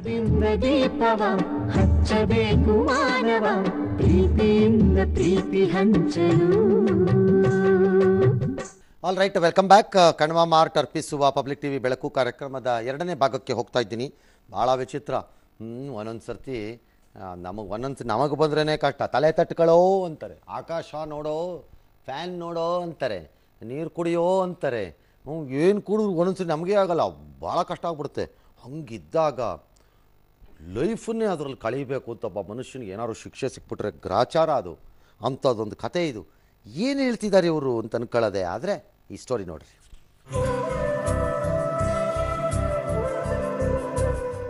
ದಿಂದ ದೀಪವ ಹಚ್ಚಬೇಕು ಮಾನವ ಪ್ರೀತಿಯಿಂದ ಪ್ರೀತಿ ಹಂಚಲು. All right, welcome back. Kanva mart ಅರ್ಪಿಸುವ ಪಬ್ಲಿಕ್ ಟಿವಿ ಬೆಳಕು ಕಾರ್ಯಕ್ರಮದ 2ನೇ ಭಾಗಕ್ಕೆ ಹೋಗ್ತಾ ಇದ್ದೀನಿ. ಭಾಳ ವಿಚಿತ್ರ. ಒಂದೊಂದು ಸರ್ತಿ ನಮಗೆ ಬಂದ್ರೇ ಕಷ್ಟ. ತಲೆ ತಟ್ಕೊಳ್ಳೋ ಅಂತಾರೆ, ಆಕಾಶ ನೋಡೋ, ಫ್ಯಾನ್ ನೋಡೋ ಅಂತಾರೆ, ನೀರು ಕುಡಿಯೋ ಅಂತಾರೆ. ಏನು ಕುಡಿದ್ರು ಒಂದೊಂದ್ಸರಿ ನಮಗೆ ಆಗಲ್ಲ, ಭಾಳ ಕಷ್ಟ ಆಗ್ಬಿಡುತ್ತೆ. ಹಂಗಿದ್ದಾಗ ಲೈಫನ್ನೇ ಅದರಲ್ಲಿ ಕಳೀಬೇಕು ಅಂತ ಒಬ್ಬ ಮನುಷ್ಯನಿಗೆ ಏನಾದ್ರು ಶಿಕ್ಷೆ ಸಿಕ್ಬಿಟ್ರೆ ಗ್ರಾಚಾರ ಅದು. ಅಂಥದ್ದೊಂದು ಕತೆ ಇದು. ಏನು ಹೇಳ್ತಿದ್ದಾರೆ ಇವರು ಅಂತ ಅನ್ಕೊಳ್ಳೋದೆ. ಆದರೆ ಈ ಸ್ಟೋರಿ ನೋಡ್ರಿ.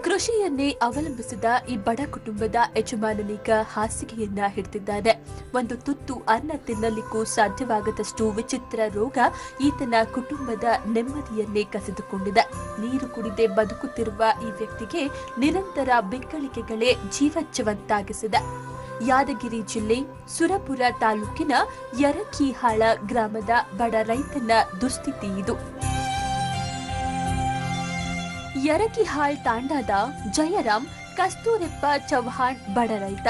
ಕೃಷಿಯನ್ನೇ ಅವಲಂಬಿಸಿದ ಈ ಬಡ ಕುಟುಂಬದ ಯಜಮಾನನೀಗ ಹಾಸಿಗೆಯನ್ನ ಹಿಡಿದಿದ್ದಾನೆ. ಒಂದು ತುತ್ತು ಅನ್ನ ತಿನ್ನಲಿಕ್ಕೂ ಸಾಧ್ಯವಾಗದಷ್ಟು ವಿಚಿತ್ರ ರೋಗ ಈತನ ಕುಟುಂಬದ ನೆಮ್ಮದಿಯನ್ನೇ ಕಸಿದುಕೊಂಡಿದೆ. ನೀರು ಕುಡಿದೇ ಬದುಕುತ್ತಿರುವ ಈ ವ್ಯಕ್ತಿಗೆ ನಿರಂತರ ಬೆಕ್ಕಳಿಕೆಗಳೇ ಜೀವಜ್ಜವಂತಾಗಿಸಿದೆ. ಯಾದಗಿರಿ ಜಿಲ್ಲೆ ಸುರಪುರ ತಾಲೂಕಿನ ಯರಕಿಹಾಳ ಗ್ರಾಮದ ಬಡ ರೈತನ ದುಸ್ಥಿತಿ ಇದು. ಯರಕಿಹಾಳ್ ತಾಂಡಾದ ಜಯರಾಮ್ ಕಸ್ತೂರಪ್ಪ ಚೌಹಾಣ್ ಬಡ ರೈತ.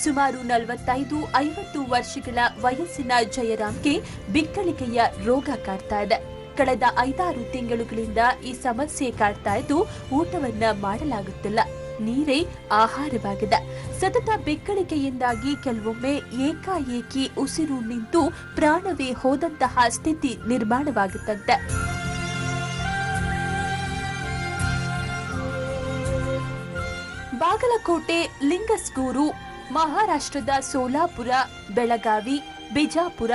ಸುಮಾರು 45-50 ವರ್ಷಗಳ ವಯಸ್ಸಿನ ಜಯರಾಮ್ಗೆ ಬಿಕ್ಕಳಿಕೆಯ ರೋಗ ಕಾಡ್ತಾ ಇದೆ. ಕಳೆದ 5-6 ತಿಂಗಳುಗಳಿಂದ ಈ ಸಮಸ್ಯೆ ಕಾಡ್ತಾ ಇದ್ದು ಊಟವನ್ನ ಮಾಡಲಾಗುತ್ತಿಲ್ಲ. ನೀರೇ ಆಹಾರವಾಗಿದೆ. ಸತತ ಬೆಕ್ಕಳಿಕೆಯಿಂದಾಗಿ ಕೆಲವೊಮ್ಮೆ ಏಕಾಏಕಿ ಉಸಿರು ನಿಂತು ಪ್ರಾಣವೇ ಹೋದಂತಹ ಸ್ಥಿತಿ ನಿರ್ಮಾಣವಾಗುತ್ತಂತೆ. ಬಾಗಲಕೋಟೆ, ಲಿಂಗಸ್ಗೂರು, ಮಹಾರಾಷ್ಟ್ರದ ಸೋಲಾಪುರ, ಬೆಳಗಾವಿ, ಬಿಜಾಪುರ,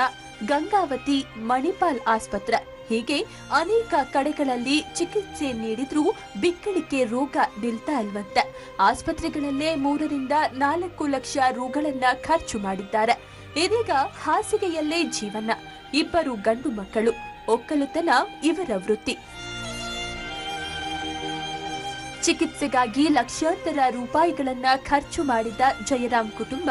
ಗಂಗಾವತಿ, ಮಣಿಪಾಲ್ ಆಸ್ಪತ್ರೆ ಹೀಗೆ ಅನೇಕ ಕಡೆಗಳಲ್ಲಿ ಚಿಕಿತ್ಸೆ ನೀಡಿದ್ರೂ ಬಿಕ್ಕಳಿಕೆ ರೋಗ ನಿಲ್ತಾ ಇಲ್ವಂತೆ. ಆಸ್ಪತ್ರೆಗಳಲ್ಲೇ 3-4 ಲಕ್ಷ ರುಗಳನ್ನ ಖರ್ಚು ಮಾಡಿದ್ದಾರೆ. ಇದೀಗ ಹಾಸಿಗೆಯಲ್ಲೇ ಜೀವನ. 2 ಗಂಡು ಮಕ್ಕಳು. ಒಕ್ಕಲುತನ ಇವರ ವೃತ್ತಿ. ಚಿಕಿತ್ಸೆಗಾಗಿ ಲಕ್ಷಾಂತರ ರೂಪಾಯಿಗಳನ್ನ ಖರ್ಚು ಮಾಡಿದ ಜಯರಾಮ್ ಕುಟುಂಬ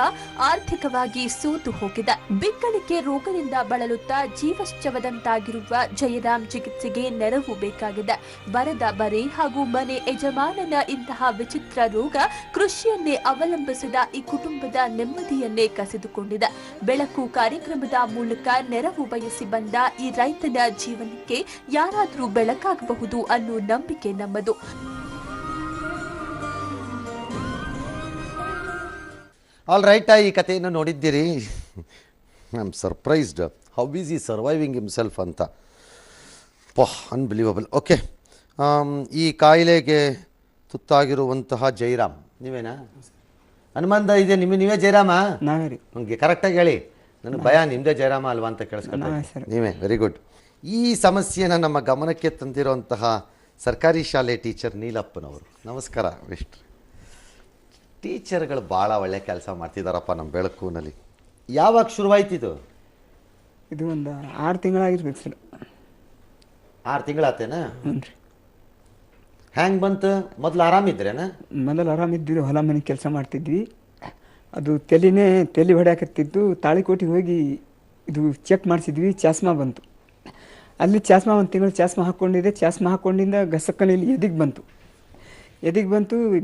ಆರ್ಥಿಕವಾಗಿ ಸೋತು ಹೋಗಿದೆ. ಬಿಕ್ಕಳಿಕೆ ರೋಗದಿಂದ ಬಳಲುತ್ತಾ ಜೀವಶ್ಚವದಂತಾಗಿರುವ ಜಯರಾಮ್ ಚಿಕಿತ್ಸೆಗೆ ನೆರವು ಬೇಕಾಗಿದೆ. ಬರದ ಬರೆ ಹಾಗೂ ಮನೆ ಯಜಮಾನನ ಇಂತಹ ವಿಚಿತ್ರ ರೋಗ ಕೃಷಿಯನ್ನೇ ಅವಲಂಬಿಸಿದ ಈ ಕುಟುಂಬದ ನೆಮ್ಮದಿಯನ್ನೇ ಕಸಿದುಕೊಂಡಿದೆ. ಬೆಳಕು ಕಾರ್ಯಕ್ರಮದ ಮೂಲಕ ನೆರವು ಬಯಸಿ ಬಂದ ಈ ರೈತನ ಜೀವನಕ್ಕೆ ಯಾರಾದರೂ ಬೆಳಕಾಗಬಹುದು ಅನ್ನೋ ನಂಬಿಕೆ ನಮ್ಮದು. ಆಲ್ ರೈಟ್, ಈ ಕಥೆಯನ್ನು ನೋಡಿದ್ದೀರಿ. I am surprised how is ಈ ಸರ್ವೈವಿಂಗ್ ಹಿಮ್ಸೆಲ್ಫ್ ಅಂತ. ಅನ್ಬಿಲೀವಬಲ್. ಓಕೆ, ಈ ಕಾಯಿಲೆಗೆ ತುತ್ತಾಗಿರುವಂತಹ ಜಯರಾಮ್ ನೀವೇನಾ? ಹನುಮಂತ ಇದೆ ನೀವೇ ಜಯರಾಮ? ನಮಗೆ ಕರೆಕ್ಟಾಗಿ ಹೇಳಿ, ನನಗೆ ಭಯ ನಿಮ್ಮದೇ ಜಯರಾಮ ಅಲ್ವಾ ಅಂತ ಕೇಳಿಸ್ಕೊಂಡೆ. ನೀವೇ, ವೆರಿ ಗುಡ್. ಈ ಸಮಸ್ಯೆನ ನಮ್ಮ ಗಮನಕ್ಕೆ ತಂದಿರುವಂತಹ ಸರ್ಕಾರಿ ಶಾಲೆ ಟೀಚರ್ ನೀಲಪ್ಪನವರು. ನಮಸ್ಕಾರ. ವೆಸ್ಟ್ ಟೀಚರ್ಗಳು ಭಾಳ ಒಳ್ಳೆ ಕೆಲಸ ಮಾಡ್ತಿದ್ದಾರಪ್ಪ ನಮ್ಮ ಬೆಳಕೂನಲ್ಲಿ. ಯಾವಾಗ ಶುರುವಾಯ್ತಿದು? ಇದು ಒಂದು 6 ತಿಂಗಳಾಗಿರ್ಬೇಕು ಸರ್. 6 ತಿಂಗಳಾತೇನಾ? ಹ್ಞೂ ರೀ. ಹ್ಯಾಂಗೆ ಬಂತು? ಮೊದಲು ಆರಾಮಿದ್ರೇನ? ಮೊದಲು ಆರಾಮಿದ್ದಿದ್ದು, ಹೊಲ ಮನೆ ಕೆಲಸ ಮಾಡ್ತಿದ್ವಿ. ಅದು ತಲೆ ಹೊಡ್ಯಾಕತ್ತಿದ್ದು. ತಾಳಿಕೋಟಿಗೆ ಹೋಗಿ ಇದು ಚೆಕ್ ಮಾಡಿಸಿದ್ವಿ. ಚಾಸ್ಮಾ ಬಂತು. ಅಲ್ಲಿ ಚಾಸ್ಮಾ 1 ತಿಂಗಳು ಚಾಸ್ಮಾ ಹಾಕ್ಕೊಂಡಿದ್ದೆ. ಚಾಸ್ಮಾ ಹಾಕ್ಕೊಂಡಿಂದ ಗಸಕ್ಕಲ್ಲಿ ಇಲ್ಲಿ ಎದಿಗೆ ಬಂತು.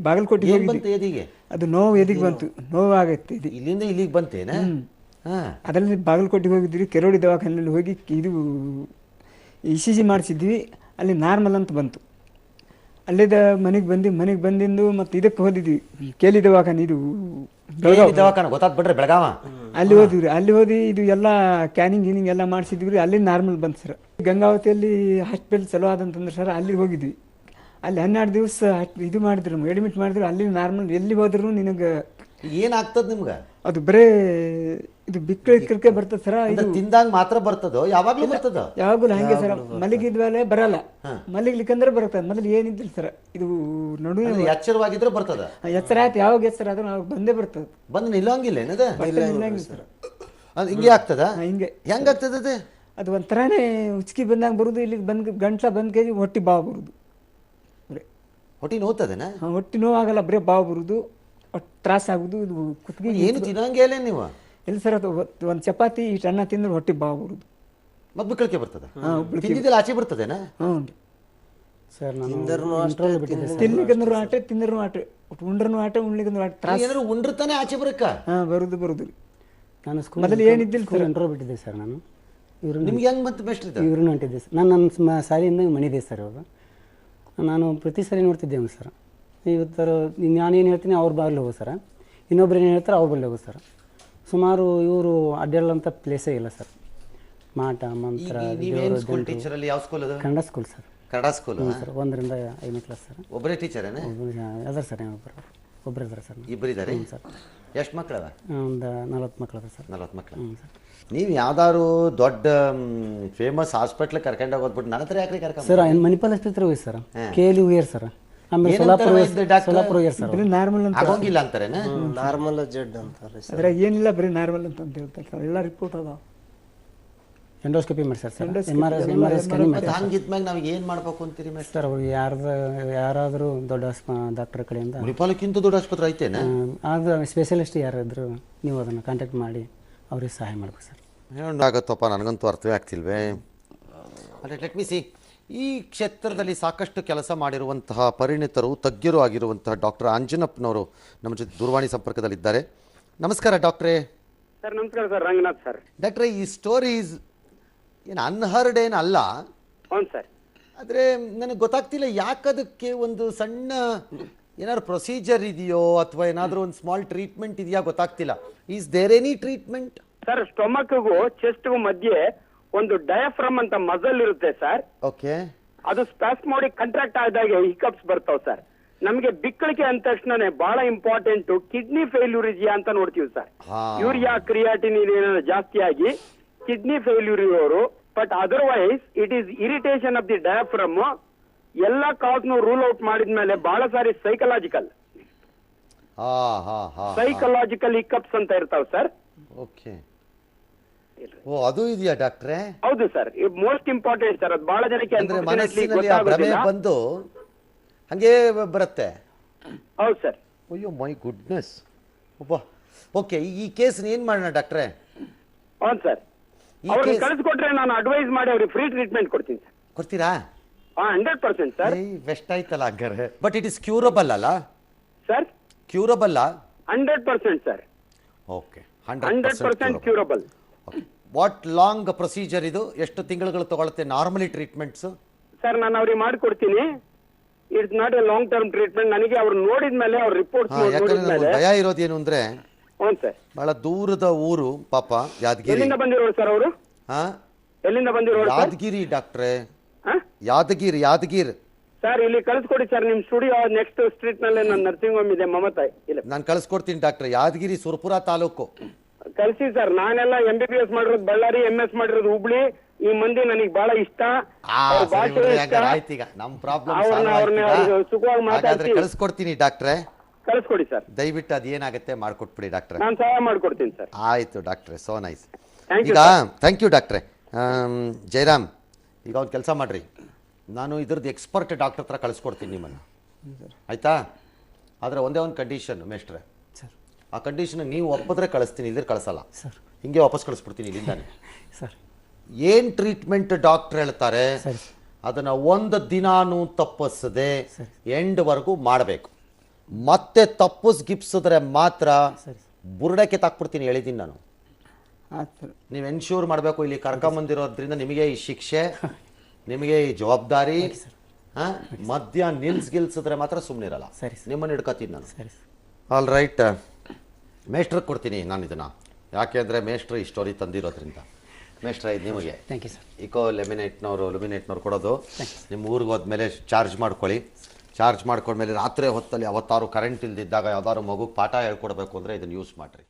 ಬಾಗಲಕೋಟೆಗೆ ಹೋಗಿದ್ದೆ. ಅದು ನೋವು ಎದಿಗೆ ಬಂತು. ನೋವು ಆಗತ್ತೆ. ಇಲ್ಲಿಂದ ಇಲ್ಲಿಗೆ ಬಂತೇನಾ? ಅದರಲ್ಲಿ ಬಾಗಲಕೋಟೆಗೆ ಹೋಗಿದ್ವಿ. ಕೆರೋಡಿ ದವಾಖಾನೆಯಲ್ಲಿ ಹೋಗಿ ಇದು ECG ಮಾಡಿಸಿದ್ವಿ. ಅಲ್ಲಿ ನಾರ್ಮಲ್ ಅಂತ ಬಂತು. ಅಲ್ಲಿದ್ದ ಮನೆಗೆ ಬಂದಿಂದು ಮತ್ತು ಇದಕ್ಕೆ ಹೋದಿದ್ವಿ, ಕೇಲಿ ದವಾಖಾನೆ. ಇದು ದವಾಖಾನೆ ಗೊತ್ತಾತ್ ಬಿಡ್ರಿ, ಬೆಳಗಾವ. ಅಲ್ಲಿ ಹೋದಿವ್ರಿ. ಅಲ್ಲಿ ಹೋದಿ ಇದು ಎಲ್ಲ ಕ್ಯಾನಿಂಗ್ ಎಲ್ಲ ಮಾಡಿಸಿದ್ವಿ. ಅಲ್ಲಿ ನಾರ್ಮಲ್ ಬಂತು ಸರ್. ಗಂಗಾವತಿಯಲ್ಲಿ ಹಾಸ್ಪಿಟಲ್ ಚಲೋ ಆದಂತಂದ್ರೆ ಸರ್ ಅಲ್ಲಿ ಹೋಗಿದ್ವಿ. ಅಲ್ಲಿ 12 ದಿವಸ ಇದು ಮಾಡಿದ್ರು, ಅಡ್ಮಿಟ್ ಮಾಡಿದ್ರು. ಅಲ್ಲಿ ನಾರ್ಮಲ್. ಎಲ್ಲಿ ಹೋದ್ರು ನಿನಗೆ ಏನಾಗ್ತದೆ ನಿಮ್ಗೆ? ಅದು ಬರೇ ಇದು ಬಿಕ್ಕಳಿಕೆ ಬರ್ತದೆ ಸರ್. ಇದು ತಿಂದಾಗ ಮಾತ್ರ ಬರ್ತದೋ? ಯಾವಾಗಲೂ ಬರ್ತದ? ಯಾವಾಗಲೂ ಹಂಗೆ ಸರ್. ಮಲಗಿದ್ಮೇಲೆ ಬರಲ್ಲ, ಮಲಗ್ಲಿಕ್ಕಂದ್ರೆ ಬರ್ತದೆ. ಮೊದಲು ಏನಿದ್ದಿಲ್ಲ ಸರ್. ಇದು ನಡುವೆ ಎಚ್ಚರವಾಗಿದ್ರೆ ಬರ್ತದ. ಎಚ್ಚರ ಆಯ್ತು. ಯಾವಾಗ ಎಚ್ಚರ ಆದ್ರೂ ನಾವು ಬಂದೇ ಬರ್ತದೆ. ಬಂದು ನಿಲ್ಲಂಗಿಲ್ಲ ಏನದ? ನಿಲ್ಲಂಗಿಲ್ಲ ಸರ್. ಹಿಂಗೆ ಆಗ್ತದ? ಹಿಂಗೆ ಹೆಂಗಾಗ್ತದೆ ಅದು? ಒಂಥರಾನೇ ಉಚ್ಕಿ ಬಂದಾಗ ಬರುದು. ಇಲ್ಲಿಗೆ ಗಂಟ್ಲ ಬಂದ್ ಕೆಜಿ ಹೊಟ್ಟಿ ಬಾವು ಬರುದು. ಹೊಟ್ಟಿ ನೋವ್ತದೇನಾ? ಹೊಟ್ಟಿ ನೋವಾಗಲ್ಲ, ಬರೀ ಬಾವು ಬರುದು, ತ್ರಾಸ ಆಗುದು. ಇದು ಕುತ್ತಿಗೆ ಏನು ತಿನ್ನಂಗೆ ನೀವು? ಇಲ್ಲ ಸರ್. ಅದು ಒಂದು ಚಪಾತಿ ಇಷ್ಟು ಅನ್ನ ತಿಂದ್ರೆ ಹೊಟ್ಟಿ ಬಾವು ಬರುದು. ಮತ್ತೆ ಬಿಕ್ಕಳಿಕೆ ಬರ್ತದ? ತಿಂದಿದ್ದೆಲ್ಲ ಆಚೆ ಬರ್ತದೇನಾ? ಹ್ಞೂ. ಸರ್ ನಾನು ಕಂಟ್ರೋಲ್ ಬಿಟ್ಟಿದ್ದೆ ಸರ್. ತಿನ್ಲಿಕ್ಕಂದ್ರು ಆಟ ತಿಂದ್ರು ಆಟ ಉಂಡ್ರನು ಆಟ ಉಣ್ಲಿಕ್ಕಂದ್ರು ಆಟ ತ್ರಾಸ. ಏನಾದ್ರು ಉಂಡ್ರತಾನೆ ಆಚೆ ಬರಕ್ಕ ಬರುದು ನಾನು ಸ್ಕೂಲ್ ಮೊದಲು ಏನಿದ್ದಿಲ್ಲ ಸರ್. ಕಂಟ್ರೋಲ್ ಬಿಟ್ಟಿದ್ದೆ ಸರ್ ನಾನು. ಇವರು ನಿಮ್ಗೆ ಹೆಂಗ್ ಬಂತು ಮೇಷ್ಟ್ರ ಇದು? ಇವ್ರನ್ನ ಹೊಂಟಿದ್ದೆ ಸರ್. ನನ್ನ ಶಾಲೆಯಿಂದ ಮಣಿದೆ ಸರ್ ಇವಾಗ. ನಾನು ಪ್ರತಿ ಸಾರಿ ನೋಡ್ತಿದ್ದೆ ಅವ್ನು ಸರ್. ಇವತ್ತು ನಾನೇನು ಹೇಳ್ತೀನಿ ಅವ್ರ ಬಾಗಿಲು ಹೋಗು ಸರ್, ಇನ್ನೊಬ್ರು ಏನು ಹೇಳ್ತಾರೆ ಅವ್ರ ಬಲ್ಲಿ ಹೋಗು ಸರ್. ಸುಮಾರು ಇವರು ಅಡ್ಡಾಡೋಂಥ ಪ್ಲೇಸೇ ಇಲ್ಲ ಸರ್. ಮಾಟ ಮಂತ್ರ ನೀವೇನು ಸ್ಕೂಲ್ ಟೀಚರ್ ಅಲ್ಲಿ ಯಾವ ಸ್ಕೂಲ್ ಅದು? Kannada school sir. Kannada school sir 1 ರಿಂದ 5ನೇ ಕ್ಲಾಸ್ ಸರ್. ಒಬ್ಬರೇ ಟೀಚರೇನೆ? ಅದಾರ ಸರ್ ಒಬ್ಬರು ಇದ್ದಾರೆ ಸರ್. ಇಬ್ಬರಿದ್ದಾರೆ ಸರ್. ಎಷ್ಟು ಮಕ್ಕಳವ? ಒಂದು 40 ಮಕ್ಕಳು ಅದ ಸರ್. 40 ಮಕ್ಕಳು. ಹ್ಞೂ ಸರ್. ನೀವು ಯಾವ್ದಾದ್ರು ದೊಡ್ಡ ಫೇಮಸ್ ಹಾಸ್ಪಿಟ್ಲ್ ಕರ್ಕೊಂಡು ಹೋಗ್ಬಿಟ್ಟು ನನ್ನ ಹತ್ರ ಯಾಕ್ರಿ ಕರ್ಕೊಂಡು? ಸರ್ ಮಣಿಪಾಲ್ ಆಸ್ಪತ್ರೆ ಹೋಗಿ ಸರ್, KL ಹೋಗ್ಯಾರ ಸರ್, ಆಮೇಲೆ ಸೋಲಾಪುರ ಹೋಗ್ಯಾರ ಸರ್. ಬರೀ ನಾರ್ಮಲ್ ಅಂತ ಆಗೋಂಗಿಲ್ಲ ಅಂತಾರೇನ? ನಾರ್ಮಲ್ ಜಡ್ ಅಂತಾರೆ ಸರ್. ಅದ್ರಾಗ ಏನಿಲ್ಲ, ಬರೀ ನಾರ್ಮಲ್ ಅಂತ ಹೇಳ್ತಾರೆ ಸರ್. ಎಲ್ಲ ರಿಪೋರ್ಟ್ ಅದಾವ. ಎಂಡೋಸ್ಕೋಪಿ ಮಾಡ್ಸರ್ ಸರ್, MRI ಸ್ಕ್ಯಾನಿಂಗ್ ಮತ್ತೆ ಮಾಡ್ತಾರೆ ಹಂಗಿದ್ಮ್ಯಾಗ ನಾವು ಏನು ಮಾಡ್ಬೇಕು ಅಂತೀರಿ ಮೇಷ್ಟ್ರ? ಸರ್. ಅವ್ರಿಗೆ ಯಾರಾದರೂ ದೊಡ್ಡ ಡಾಕ್ಟರ್ ಕಡೆಯಿಂದ ಮಣಿಪಾಲಕ್ಕಿಂತ ದೊಡ್ಡ ಆಸ್ಪತ್ರೆ ಐತೇನೆ? ಆದ್ರೆ ಸ್ಪೆಷಲಿಸ್ಟ್ ಯಾರಾದರೂ ನೀವು ಅದನ್ನು ಕಾಂಟ್ಯಾಕ್ಟ್ ಮಾಡಿ ಅವ್ರಿಗೆ ಸಹಾಯ ಮಾಡ್ಬೇಕು ಸರ್. ಆಗತ್ತಪ್ಪ, ನನಗಂತೂ ಅರ್ಥವೇ ಆಗ್ತಿಲ್ವೇ. ಲೆಟ್ ಮಿ ಸಿ, ಈ ಕ್ಷೇತ್ರದಲ್ಲಿ ಸಾಕಷ್ಟು ಕೆಲಸ ಮಾಡಿರುವಂತಹ ಪರಿಣಿತರು, ತಜ್ಞರು ಆಗಿರುವಂತಹ ಡಾಕ್ಟರ್ ಅಂಜನಪ್ಪನವರು ನಮ್ಮ ಜೊತೆ ದೂರವಾಣಿ ಸಂಪರ್ಕದಲ್ಲಿದ್ದಾರೆ. ನಮಸ್ಕಾರ ಡಾಕ್ಟ್ರೇ. ಸರ್ ನಮಸ್ಕಾರ ಸರ್, ರಂಗನಾಥ್ ಸರ್. ಡಾಕ್ಟ್ರೇ, ಈ ಸ್ಟೋರೀಸ್ ಏನು ಅನ್ಹರ್ಡ್ ಏನಲ್ಲ, ಹೌದು ಸರ್. ಆದರೆ ನನಗೆ ಗೊತ್ತಾಗ್ತಿಲ್ಲ ಯಾಕದಕ್ಕೆ ಒಂದು ಸಣ್ಣ ಏನಾದ್ರು ಪ್ರೊಸೀಜರ್ ಇದೆಯೋ ಅಥವಾ ಏನಾದರೂ ಒಂದು ಸ್ಮಾಲ್ ಟ್ರೀಟ್ಮೆಂಟ್ ಇದೆಯಾ ಗೊತ್ತಾಗ್ತಿಲ್ಲ. Is there any treatment? Sir, ಸ್ಟೊಮಕ್ಗೂ ಚೆಸ್ಟ್ಗೂ ಮಧ್ಯೆ ಒಂದು ಡಯಾಫ್ರಮ್ ಅಂತ ಮಸಲ್ ಇರುತ್ತೆ ಸರ್. ಓಕೆ. ಅದು ಸ್ಪಾಸ್ಮೋಡಿಕ್ ಕಂಟ್ರಾಕ್ಟ್ ಆದಾಗ ಹಿಕಪ್ಸ್ ಬರ್ತಾವ ಸರ್. ನಮಗೆ ಬಿಕ್ಕಳಿಕೆ ಅಂದ ತಕ್ಷಣನೇ ಬಹಳ ಇಂಪಾರ್ಟೆಂಟ್ ಕಿಡ್ನಿ ಫೇಲ್ಯೂರ್ ಇದೆಯಾ ಅಂತ ನೋಡ್ತೀವಿ ಸರ್. ಯೂರಿಯಾ ಕ್ರಿಯಾಟಿನ್ ಏನಾದ್ರು ಜಾಸ್ತಿ ಆಗಿ ಕಿಡ್ನಿ ಫೇಲ್ಯೂರ್ ಇರೋರು. But otherwise it is irritation of the diaphragm. ಎಲ್ಲ ಕಾಸ್ನು ರೂಲ್ ಔಟ್ ಮಾಡಿದ್ಮೇಲೆ ಬಹಳ ಸಾರಿ ಸೈಕಲಾಜಿಕಲ್ ಹಿಕಪ್ಸ್ ಅಂತ ಇರ್ತಾವ ಸರ್. ಓಕೆ. ಓ, ಅದು ಇದೆಯಾ ಡಾಕ್ಟ್ರೇ? ಹೌದು ಸರ್, ಮೋಸ್ಟ್ ಇಂಪಾರ್ಟೆಂಟ್ ಸರ್. ಅದು ಬಹಳ ಜನಕ್ಕೆ ಅಂದ್ರೆ ಮನಸ್ಸಿನಲ್ಲಿ ಆ ಭ್ರಮೆ ಬಂದು ಹಂಗೆ ಬರುತ್ತೆ. ಹೌದು ಸರ್. ಅಯ್ಯೋ ಮೈ ಗುಡ್ನೆಸ್. ಒಬ್ಬ. ಓಕೆ, ಈ ಕೇಸ್ ಏನ್ ಮಾಡೋಣ ಡಾಕ್ಟ್ರೇ? ಹೌದು ಸರ್, ಅವ್ರಿಗೆ ಕಳಿಸ್ಕೊಟ್ರೆ ನಾನು ಅಡ್ವೈಸ್ ಮಾಡಿ ಅವ್ರಿಗೆ ಫ್ರೀ ಟ್ರೀಟ್ಮೆಂಟ್ ಕೊಡ್ತೀನಿ ಸರ್. ಕೊಡ್ತೀರಾ? 100% ಸರ್. ಬೆಸ್ಟ್ ಆಯ್ತಲ್ಲ ಹಂಗಾರೆ. ಬಟ್ ಇಟ್ ಇಸ್ ಕ್ಯೂರಬಲ್ ಅಲ್ಲ sir? Curable? 100% sir. Okay, 100% curable. What long procedure ಇದು? ಎಷ್ಟು ತಿಂಗಳುಗಳು ತಗೊಳುತ್ತೆ ನಾರ್ಮಲಿ ಟ್ರೀಟ್ಮೆಂಟ್ಸ್? ಸರ್, ನಾನು ಅವ್ರಿಗೆ ಮಾಡಿಕೊಡ್ತೀನಿ. It's not A long term treatment. ನನಗೆ ಅವ್ರು ನೋಡಿದ್ಮೇಲೆ ಅವ್ರ ರಿಪೋರ್ಟ್ಸ್ ನೋಡಿದ್ಮೇಲೆ ಭಯ ಇರೋದೇನು ಅಂದ್ರೆ, ಹೌದು ಸರ್, ಬಹಳ ದೂರದ ಊರು ಪಾಪ, ಯಾದಗಿರಿ. ಎಲ್ಲಿಂದ ಬಂದಿರೋರು ಸರ್ ಅವರು? ಎಲ್ಲಿಂದ ಬಂದಿರೋರು? ಯಾದಗಿರಿ ಡಾಕ್ಟ್ರೇ, ಯಾದಗಿರಿ ಸರ್. ಇಲ್ಲಿ ಕಳಿಸ್ಕೊಡಿ ಸರ್, ನಿಮ್ ಸ್ಟುಡಿಯೋ ನೆಕ್ಸ್ಟ್ ಸ್ಟ್ರೀಟ್ ನಲ್ಲಿ ನನ್ನ ನರ್ಸಿಂಗ್ ಹೋಮ್ ಇದೆ, ಮಮತಾ. ಇಲ್ಲ, ನಾನು ಕಳಿಸ್ಕೊಡ್ತೀನಿ ಡಾಕ್ಟ್ರೆ. ಯಾದಗಿರಿ ಸುರಪುರ ತಾಲೂಕು ಕಳಿಸಿ ಸರ್. ನಾನೆಲ್ಲ MBBS ಮಾಡಿರೋದು ಬಳ್ಳಾರಿ, MS ಮಾಡಿರೋದು ಹುಬ್ಳಿ. ಈ ಮಂದಿ ನನಗೆ ಬಹಳ ಇಷ್ಟ. ಕಳಿಸ್ಕೊಡ್ತೀನಿ ಡಾಕ್ಟ್ರೆ. ಕಳಿಸ್ಕೊಡಿ ಸರ್, ದಯವಿಟ್ಟು ಅದೇನಾಗುತ್ತೆ ಮಾಡ್ಕೊಟ್ಬಿಡಿ ಡಾಕ್ಟ್ರೆ. ನಾನು ಸಹಾಯ ಮಾಡ್ಕೊಡ್ತೀನಿ ಸರ್. ಆಯ್ತು ಡಾಕ್ಟ್ರೆ, ಸೋ ನೈಸ್. Thank you, ಈಗ sir. ಥ್ಯಾಂಕ್ ಯು ಡಾಕ್ಟ್ರೆ. ಜಯರಾಮ್, ಈಗ ಒಂದು ಕೆಲಸ ಮಾಡ್ರಿ, ನಾನು ಇದ್ರದ್ದು ಎಕ್ಸ್ಪರ್ಟ್ ಡಾಕ್ಟರ್ ಹತ್ರ ಕಳಿಸ್ಕೊಡ್ತೀನಿ ನಿಮ್ಮನ್ನು, ಆಯ್ತಾ? ಆದರೆ ಒಂದೇ ಒಂದು ಕಂಡೀಷನ್ ಮೇಷ್ಟ್ರೆ, ಆ ಕಂಡೀಷನ್ ನೀವು ಒಪ್ಪಿದ್ರೆ ಕಳಿಸ್ತೀನಿ, ಇದ್ರೆ ಕಳಿಸಲ್ಲ ಸರ್. ಹಿಂಗೆ ವಾಪಸ್ ಕಳಿಸ್ಬಿಡ್ತೀನಿ ಇಲ್ಲಿಂದಾನೆ ಸರ್. ಏನು ಟ್ರೀಟ್ಮೆಂಟ್ ಡಾಕ್ಟರ್ ಹೇಳ್ತಾರೆ ಅದನ್ನು ಒಂದು ದಿನಾನೂ ತಪ್ಪಿಸದೆ ಎಂಡ್ವರೆಗೂ ಮಾಡಬೇಕು. ಮತ್ತೆ ತಪ್ಪಿಸ್ಗಿಪ್ಸಿದ್ರೆ ಮಾತ್ರ ಬುರುಡಕ್ಕೆ ತಾಕ್ಬಿಡ್ತೀನಿ, ಹೇಳಿದ್ದೀನಿ ನಾನು. ನೀವು ಎನ್ಶೂರ್ ಮಾಡಬೇಕು. ಇಲ್ಲಿ ಕರ್ಕೊಂಬಂದಿರೋದ್ರಿಂದ ನಿಮಗೆ ಈ ಶಿಕ್ಷೆ, ನಿಮಗೆ ಈ ಜವಾಬ್ದಾರಿ. ಮಧ್ಯ ನಿಲ್ಸಿದ್ರೆ ಮಾತ್ರ ಸುಮ್ಮನಿರಲ್ಲ, ನಿಮ್ಮನ್ನು ಹಿಡ್ಕೊತೀನಿ ನಾನು. ಆಲ್ ರೈಟ್, ಮೇಷ್ಟ್ರಿಗೆ ಕೊಡ್ತೀನಿ ನಾನು ಇದನ್ನು, ಯಾಕೆಂದರೆ ಮೇಷ್ಟ್ರು ಈ ಸ್ಟೋರಿ ತಂದಿರೋದ್ರಿಂದ. ಮೇಷ್ಟ್ರ, ಇದು ನಿಮಗೆ ಥ್ಯಾಂಕ್ ಯು ಸರ್. ಇಕೋ ಲ್ಯುಮಿನೇಟ್ನವ್ರು ಕೊಡೋದು. ನಿಮ್ಮ ಊರಿಗೆ ಹೋದ್ಮೇಲೆ ಚಾರ್ಜ್ ಮಾಡ್ಕೊಳ್ಳಿ. ಚಾರ್ಜ್ ಮಾಡ್ಕೊಂಡ್ಮೇಲೆ ರಾತ್ರಿ ಹೊತ್ತಲ್ಲಿ ಅವತ್ತಾರು ಕರೆಂಟ್ ಇಲ್ದಿದ್ದಾಗ ಯಾವ್ದಾದ್ರು ಮಗುಗೆ ಪಾಠ ಹೇಳ್ಕೊಡ್ಬೇಕು ಅಂದರೆ ಇದನ್ನು ಯೂಸ್ ಮಾಡಿರಿ.